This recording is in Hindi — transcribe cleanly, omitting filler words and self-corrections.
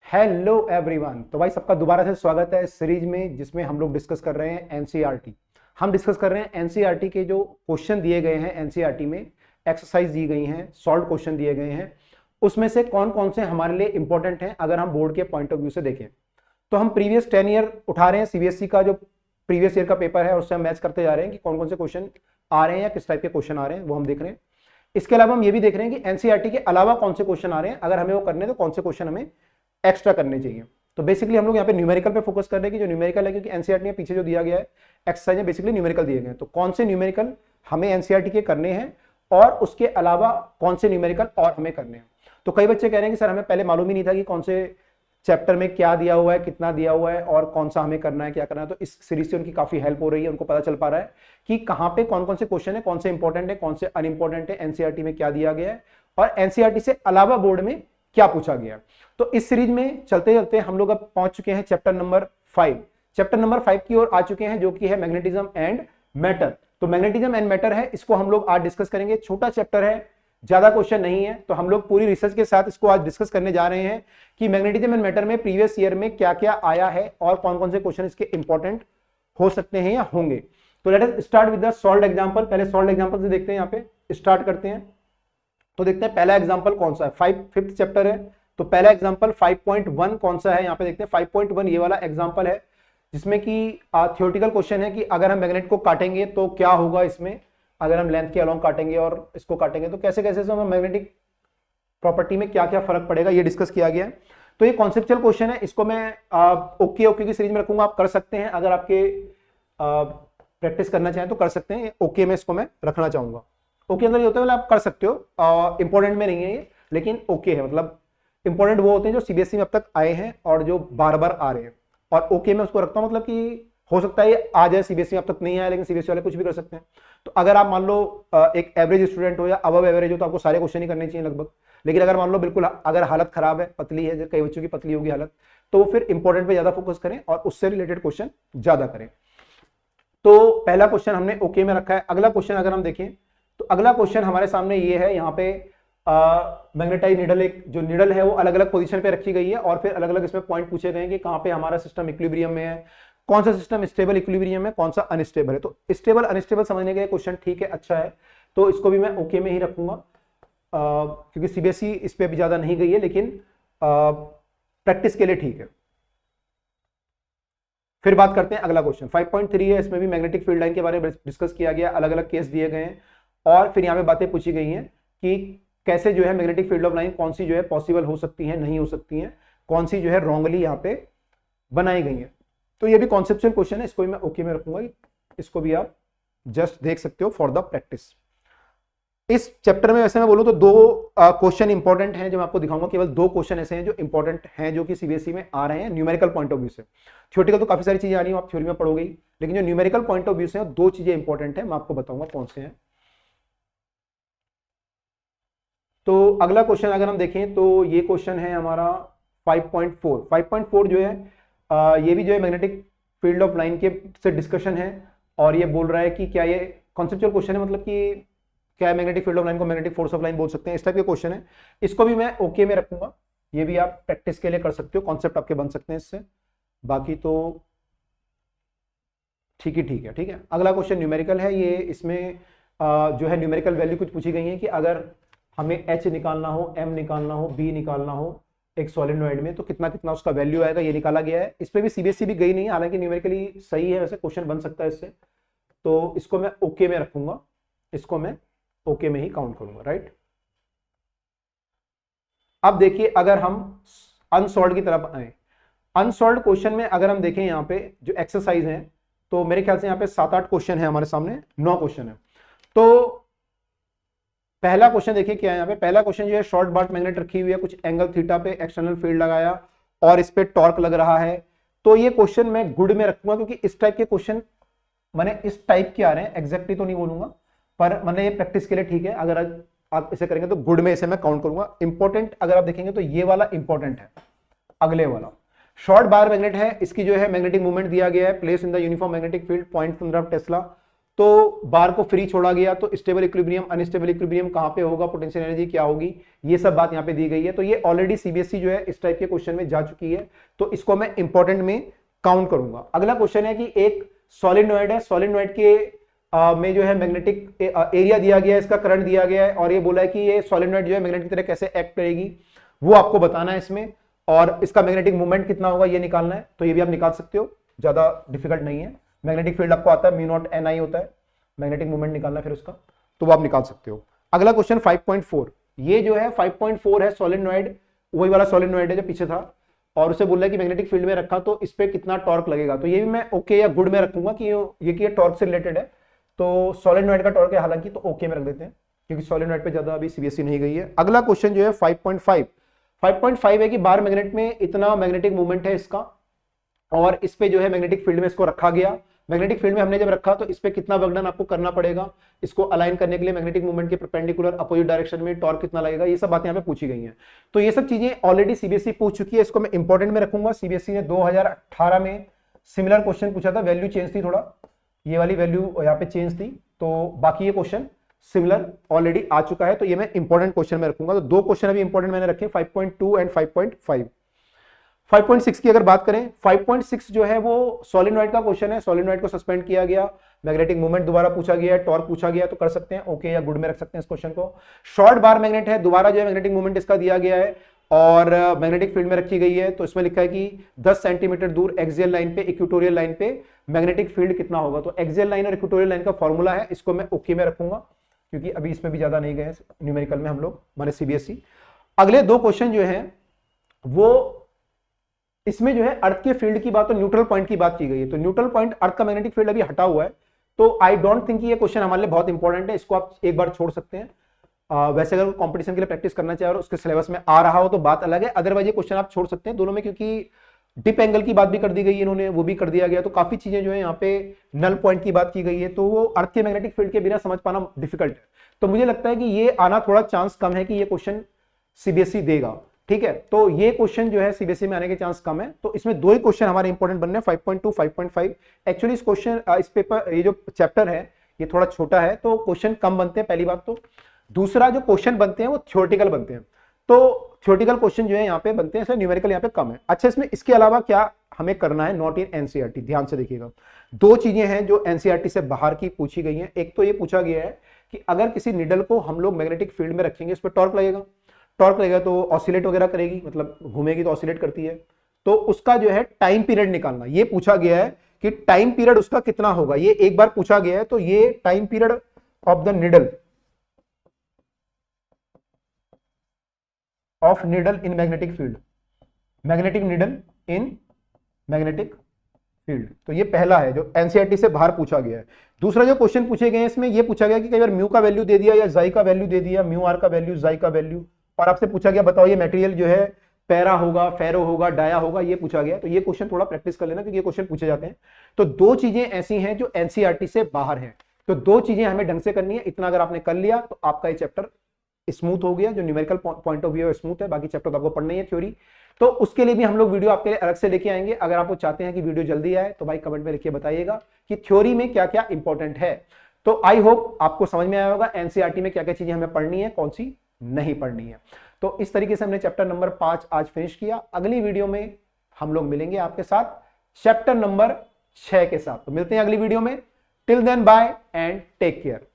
Hello everyone. तो भाई सबका दोबारा से स्वागत है इस सीरीज में जिसमें हम लोग डिस्कस कर रहे हैं एनसीईआरटी। हम डिस्कस कर रहे हैं एनसीईआरटी के जो क्वेश्चन दिए गए हैं, एनसीईआरटी में एक्सरसाइज दी गई हैं, सॉल्व क्वेश्चन दिए गए हैं, उसमें से कौन कौन से हमारे लिए इंपॉर्टेंट हैं अगर हम बोर्ड के पॉइंट ऑफ व्यू से देखें। तो हम प्रीवियस 10 ईयर उठा रहे हैं, सीबीएसई का जो प्रीवियस ईयर का पेपर है उससे हम मैच करते जा रहे हैं कि कौन कौन से क्वेश्चन आ रहे हैं या किस टाइप के क्वेश्चन आ रहे हैं, वो हम देख रहे हैं। इसके अलावा हम ये भी देख रहे हैं कि एनसीईआरटी के अलावा कौन से क्वेश्चन आ रहे हैं, अगर हमें वो करने तो कौन से क्वेश्चन हमें एक्स्ट्रा करने चाहिए। तो बेसिकली हम लोग यहाँ पे न्यूमेरिकल पे फोकस कर रहे हैं कि जो न्यूमेरिकल है, क्योंकि एनसीईआरटी में पीछे जो दिया गया है एक्सरसाइज में बेसिकली न्यूमेरिकल दिए गए हैं, तो कौन से न्यूमेरिकल हमें एनसीईआरटी के करने हैं और उसके अलावा कौन से न्यूमेरिकल और हमें करने हैं। तो कई बच्चे कह रहे हैं कि सर हमें पहले मालूम ही नहीं था कि कौन से चैप्टर में क्या दिया हुआ है, कितना दिया हुआ है और कौन सा हमें करना है, क्या करना है। तो इस सीरीज से उनकी काफी हेल्प हो रही है, उनको पता चल पा रहा है कि कहाँ पे कौन कौन से क्वेश्चन है, कौन से इंपॉर्टेंट है, कौन से अनइंपॉर्टेंट है, एनसीईआरटी में क्या दिया गया है और एनसीईआरटी से अलावा बोर्ड में क्या पूछा गया है। तो इस सीरीज में चलते चलते हम लोग अब पहुंच चुके हैं चैप्टर नंबर 5। चैप्टर नंबर 5 की ओर आ चुके हैं, जो कि है मैग्नेटिज्म एंड मैटर। तो मैग्नेटिज्म एंड मैटर है, इसको हम लोग आज डिस्कस करेंगे। छोटा चैप्टर है, ज्यादा क्वेश्चन नहीं है, तो हम लोग पूरी रिसर्च के साथ इसको आज डिस्कस करने जा रहे हैं कि मैग्नेटिज्म एंड मैटर में प्रीवियस ईयर में क्या क्या आया है और कौन कौन से क्वेश्चन इसके इंपॉर्टेंट हो सकते हैं या होंगे। तो let us start with the solved example. पहले सॉल्व्ड एग्जांपल से देखते हैं, यहाँ पे स्टार्ट करते हैं। तो देखते हैं पहला एग्जांपल कौन सा है। फिफ्थ चैप्टर है, तो पहला एग्जांपल 5.1 कौन सा है, यहाँ पे देखते हैं 5.1 ये वाला एग्जांपल है, जिसमें कि थ्योरेटिकल क्वेश्चन है कि अगर हम मैग्नेट को काटेंगे तो क्या होगा इसमें, अगर हम लेंथ के अलोंग काटेंगे और इसको काटेंगे तो कैसे कैसे से मैग्नेटिक प्रॉपर्टी में क्या क्या फर्क पड़ेगा, ये डिस्कस किया गया है। तो ये कॉन्सेप्चुअल क्वेश्चन है, इसको मैं ओके की सीरीज में रखूंगा, आप कर सकते हैं, अगर आपके प्रैक्टिस करना चाहें तो कर सकते हैं। ओके में इसको मैं रखना चाहूंगा। ओके अंदर ये होता है मतलब आप कर सकते हो, इंपॉर्टेंट में नहीं है ये, लेकिन ओके है, मतलब इंपॉर्टेंट वो होते हैं जो सीबीएसई में अब तक आए हैं और जो बार बार आ रहे हैं। और ओके में उसको रखता हूं, मतलब कि हो सकता है ये आ जाए, सीबीएसई में अब तक नहीं आया, लेकिन सीबीएसई वाले कुछ भी कर सकते हैं। तो अगर आप मान लो एक एवरेज स्टूडेंट हो या अबव एवरेज हो तो आपको सारे क्वेश्चन ही करने चाहिए लगभग। लेकिन अगर मान लो बिल्कुल अगर हालत खराब है, पतली है, कई बच्चों की पतली होगी हालत, तो फिर इंपॉर्टेंट पे ज्यादा फोकस करें और उससे रिलेटेड क्वेश्चन ज्यादा करें। तो पहला क्वेश्चन हमने ओके में रखा है। अगला क्वेश्चन अगर हम देखें तो अगला क्वेश्चन हमारे सामने ये है, यहाँ पे मैग्नेटाइज निडल, एक जो निडल है वो अलग अलग पोजीशन पे रखी गई है और फिर अलग अलग इसमें पॉइंट पूछे गए हैं कि कहाँ पे हमारा सिस्टम इक्विलिब्रियम में है, कौन सा सिस्टम स्टेबल इक्विलिब्रियम है, कौन सा अनस्टेबल है। तो स्टेबल अनस्टेबल समझने के लिए क्वेश्चन ठीक है, अच्छा है, तो इसको भी मैं ओके में ही रखूंगा, क्योंकि सीबीएसई इस पे भी ज्यादा नहीं गई है, लेकिन प्रैक्टिस के लिए ठीक है। फिर बात करते हैं अगला क्वेश्चन 5.3 है, इसमें भी मैग्नेटिक फील्ड लाइन के बारे में डिस्कस किया गया, अलग अलग केस दिए गए हैं और फिर यहाँ पे बातें पूछी गई हैं कि कैसे जो है मैग्नेटिक फील्ड ऑफ लाइन कौन सी जो है पॉसिबल हो सकती है, नहीं हो सकती है, कौन सी जो है रॉन्गली यहाँ पे बनाई गई है। तो ये भी कॉन्सेप्चुअल क्वेश्चन है, इसको भी मैं ओके में रखूंगा, इसको भी आप जस्ट देख सकते हो फॉर द प्रैक्टिस। इस चैप्टर में वैसे मैं बोलूं तो दो क्वेश्चन इंपॉर्टेंट हैं जो मैं आपको दिखाऊंगा, केवल दो क्वेश्चन ऐसे हैं जो इंपॉर्टेंट हैं, जो कि सीबीएसई में आ रहे हैं न्यूमेरिकल पॉइंट ऑफ व्यू से। थ्योरेटिकल तो काफी सारी चीजें आ रही हैं, आप थ्योरी में पढ़ोगे, लेकिन जो न्यूमेरिकल पॉइंट ऑफ व्यू से दो चीजें इंपॉर्टेंट है, मैं आपको बताऊंगा कौन से हैं। तो अगला क्वेश्चन अगर हम देखें तो ये क्वेश्चन है हमारा 5.4। 5.4 जो है ये भी जो है मैग्नेटिक फील्ड ऑफ लाइन के से डिस्कशन है और ये बोल रहा है कि क्या ये कॉन्सेप्चुअल क्वेश्चन है, मतलब कि क्या मैग्नेटिक फील्ड ऑफ लाइन को मैग्नेटिक फोर्स ऑफ लाइन बोल सकते हैं, इस टाइप के क्वेश्चन है। इसको भी मैं ओके में रखूंगा, ये भी आप प्रैक्टिस के लिए कर सकते हो, कॉन्सेप्ट आपके बन सकते हैं इससे, बाकी तो ठीक ही ठीक है। ठीक है, अगला क्वेश्चन न्यूमेरिकल है, ये इसमें जो है न्यूमेरिकल वैल्यू कुछ पूछी गई है कि अगर हमें एच निकालना हो, एम निकालना हो, बी निकालना हो एक सॉलिनॉइड में, तो कितना कितना उसका वैल्यू आएगा, ये निकाला गया है। इस पे भी सीबीएसई भी गई नहीं है, हालांकि न्यूमेरिकली सही है, वैसे क्वेश्चन बन सकता है इससे, तो इसको मैं ओके में रखूंगा, इसको मैं ओके में ही काउंट करूंगा, राइट। अब देखिए अगर हम अनसॉल्व्ड की तरफ आए, अनसॉल्व्ड क्वेश्चन में अगर हम देखें यहाँ पे जो एक्सरसाइज है, तो मेरे ख्याल से यहाँ पे 7-8 क्वेश्चन है हमारे सामने, 9 क्वेश्चन है। तो पहला क्वेश्चन देखिए क्या है, यहाँ पे पहला क्वेश्चन जो है शॉर्ट बार्ट मैग्नेट रखी हुई है, कुछ एंगल थीटा पे एक्सटर्नल फील्ड लगाया और इस पे टॉर्क लग रहा है। तो ये क्वेश्चन मैं गुड में रखूंगा, क्योंकि इस टाइप के क्वेश्चन मैंने इस टाइप के आ रहे हैं, एग्जैक्टली तो नहीं बोलूंगा, पर मैंने ये प्रैक्टिस के लिए ठीक है। अगर आप इसे करेंगे तो गुड में इसे मैं काउंट करूंगा। इंपॉर्टेंट अगर आप देखेंगे तो ये वाला इंपॉर्टेंट है, अगले वाला शॉर्ट बार मैग्नेट है, इसकी जो है मैग्नेटिक मूवमेंट दिया गया है, place in the uniform magnetic field 0.15 Tesla. तो बार को फ्री छोड़ा गया तो स्टेबल इक्विलिब्रियम अनस्टेबल इक्विलिब्रियम कहां पे होगा, पोटेंशियल एनर्जी क्या होगी, ये सब बात यहां पे दी गई है। तो ये ऑलरेडी सीबीएसई जो है इस टाइप के क्वेश्चन में जा चुकी है, तो इसको मैं इंपॉर्टेंट में काउंट करूंगा। अगला क्वेश्चन है कि एक सॉलिनॉइड है, सॉलिनॉइड के में जो है मैग्नेटिक एरिया दिया गया है, इसका करंट दिया गया है, और ये बोला है कि ये सॉलिनॉइड जो है मैग्नेट की तरह कैसे एक्ट करेगी वो आपको बताना है इसमें, और इसका मैग्नेटिक मूवमेंट कितना होगा ये निकालना है। तो ये भी आप निकाल सकते हो, ज्यादा डिफिकल्ट नहीं है। मैग्नेटिक फील्ड आपको आता है, म्यू नॉट एन आई होता है, मैग्नेटिक मूवमेंट निकालना फिर उसका, तो वो आप निकाल सकते हो। अगला क्वेश्चन 5.4, ये जो है 5.4 है सॉलिनॉइड, वही वाला सॉलिनॉइड है जो पीछे था, और उसे बोल रहा है कि मैग्नेटिक फील्ड में रखा तो इस पे कितना टॉर्क लगेगा। तो ये भी मैं ओके या गुड में रखूंगा कि ये टॉर्क से रिलेटेड है, तो सॉलिनॉइड का टॉर्क है हालांकि, तो ओके में रख देते हैं क्योंकि सॉलिनॉइड पे ज्यादा अभी सीबीएसई नहीं गई है। अगला क्वेश्चन जो है 5.5 है कि बार मैग्नेट में इतना मैग्नेटिक मूवमेंट है इसका, और इस पे जो है मैग्नेटिक फील्ड में इसको रखा गया। मैग्नेटिक फील्ड में हमने जब रखा तो इस पे कितना वर्क डन आपको करना पड़ेगा, इसको अलाइन करने के लिए मैग्नेटिक मूवमेंट के परपेंडिकुलर अपोजिट डायरेक्शन में टॉर्क कितना लगेगा, ये सब बातें यहाँ पे पूछी गई हैं। तो ये सब चीजें ऑलरेडी सीबीएसई पूछ चुकी है, इसको मैं इंपॉर्टेंट में रखूंगा। सीबीएसई ने 2018 में सिमिलर क्वेश्चन पूछा था, वैल्यू चेंज थी थोड़ा, ये वाली वैल्यू यहाँ पे चेंज थी, तो बाकी ये क्वेश्चन सिमिलर ऑलरेडी आ चुका है, तो ये मैं इंपॉर्टेंट क्वेश्चन में रखूंगा। तो दो क्वेश्चन अभी इंपॉर्टेंट मैंने रखे, 5.2 एंड 5.5। 5.6 की अगर बात करें, 5.6 जो है वो सॉलिनॉइड का क्वेश्चन है, सॉलिनॉइड को सस्पेंड किया गया, मैग्नेटिक मूवमेंट दोबारा पूछा गया है, टॉर्क पूछा गया, तो कर सकते हैं ओके या गुड में रख सकते हैं इस क्वेश्चन को। शॉर्ट बार मैग्नेट है, दोबारा जो है मैग्नेटिक मूवमेंट इसका दिया गया है और मैग्नेटिक फील्ड में रखी गई है, तो इसमें लिखा है कि 10 सेंटीमीटर दूर एक्सियल लाइन पे, इक्वेटोरियल लाइन पे मैग्नेटिक फील्ड कितना होगा। तो एक्सियल लाइन और इक्वेटोरियल लाइन का फॉर्मूला है, इसको मैं ओके में रखूंगा क्योंकि अभी इसमें भी ज्यादा नहीं गए न्यूमेरिकल में हम लोग, माने सीबीएसई। अगले दो क्वेश्चन जो है वो इसमें जो है अर्थ के फील्ड की बात और न्यूट्रल पॉइंट की बात की गई है। तो न्यूट्रल पॉइंट, अर्थ का मैग्नेटिक फील्ड अभी हटा हुआ है, तो आई डोंट थिंक ये क्वेश्चन हमारे लिए बहुत इंपॉर्टेंट है, इसको आप एक बार छोड़ सकते हैं। वैसे अगर कंपटीशन के लिए प्रैक्टिस करना चाहे और उसके सिलेबस में आ रहा हो तो बात अलग है, अदरवाइज ये क्वेश्चन आप छोड़ सकते हैं दोनों में, क्योंकि डिप एंगल की बात भी कर दी गई है इन्होंने, वो भी कर दिया गया, तो काफी चीजें जो है यहाँ पे नल पॉइंट की बात की गई है, तो वो अर्थ के मैग्नेटिक फील्ड के बिना समझ पाना डिफिकल्ट है। तो मुझे लगता है कि ये आना थोड़ा चांस कम है कि ये क्वेश्चन सीबीएसई देगा, ठीक है। तो ये क्वेश्चन जो है सीबीएसई में आने के चांस कम है, तो इसमें दो ही क्वेश्चन हमारे इंपॉर्टेंट बनने हैं, 5.2 5.5। एक्चुअली इस क्वेश्चन इस पेपर, ये जो चैप्टर है ये थोड़ा छोटा है, तो क्वेश्चन कम बनते हैं पहली बात तो। दूसरा जो क्वेश्चन बनते हैं वो थ्योरेटिकल बनते हैं, तो थ्योरेटिकल क्वेश्चन जो है यहाँ पे बनते हैं, इसलिए न्यूमेरिकल यहाँ पे कम है। अच्छा, इसमें इसके अलावा क्या हमें करना है, नॉट इन एनसीईआरटी, ध्यान से देखिएगा। दो चीजें हैं जो एनसीईआरटी से बाहर की पूछी गई हैं। एक तो ये पूछा गया है कि अगर किसी निडल को हम लोग मैग्नेटिक फील्ड में रखेंगे, उस पर टॉर्क लगेगा, टॉर्क लगेगा तो ऑसिलेट वगैरह करेगी, मतलब घूमेगी तो ऑसिलेट करती है, तो उसका जो है टाइम पीरियड निकालना, ये पूछा गया है कि टाइम पीरियड उसका कितना होगा, ये एक बार पूछा गया है। तो ये time period of the needle, of needle in magnetic field, magnetic needle in magnetic field, तो ये पहला है जो एनसीईआरटी से बाहर पूछा गया है। दूसरा जो क्वेश्चन पूछे गए हैं इसमें ये पूछा गया कि कई बार म्यू का वैल्यू दे दिया या जाई का वैल्यू दे दिया, म्यू आर का वैल्यू, जाई का वैल्यू, और आपसे पूछा गया बताओ ये मटेरियल जो है पैरा होगा, फेरो होगा, डाया होगा, ये पूछा गया। तो ये क्वेश्चन थोड़ा प्रैक्टिस कर लेना क्योंकि ये क्वेश्चन पूछे जाते हैं। तो दो चीजें ऐसी हैं जो एनसीईआरटी से बाहर हैं, तो दो चीजें हमें ढंग से करनी है, इतना अगर आपने कर लिया तो आपका ये चैप्टर स्मूथ हो गया, जो न्यूमेरिकल पॉइंट ऑफ व्यू है स्मूथ है, बाकी चैप्टर तो आपको पढ़ना ही है थ्योरी। तो उसके लिए भी हम लोग वीडियो आपके लिए अलग से लेके आएंगे। अगर आप चाहते हैं कि वीडियो जल्दी आए तो भाई कमेंट में लिखिए, बताइएगा कि थ्योरी में क्या क्या इंपॉर्टेंट है। तो आई होप आपको समझ में आया होगा एनसीईआरटी में क्या क्या चीजें हमें पढ़नी है, कौन सी नहीं पढ़नी है। तो इस तरीके से हमने चैप्टर नंबर 5 आज फिनिश किया। अगली वीडियो में हम लोग मिलेंगे आपके साथ चैप्टर नंबर 6 के साथ। तो मिलते हैं अगली वीडियो में। Till then bye and take care.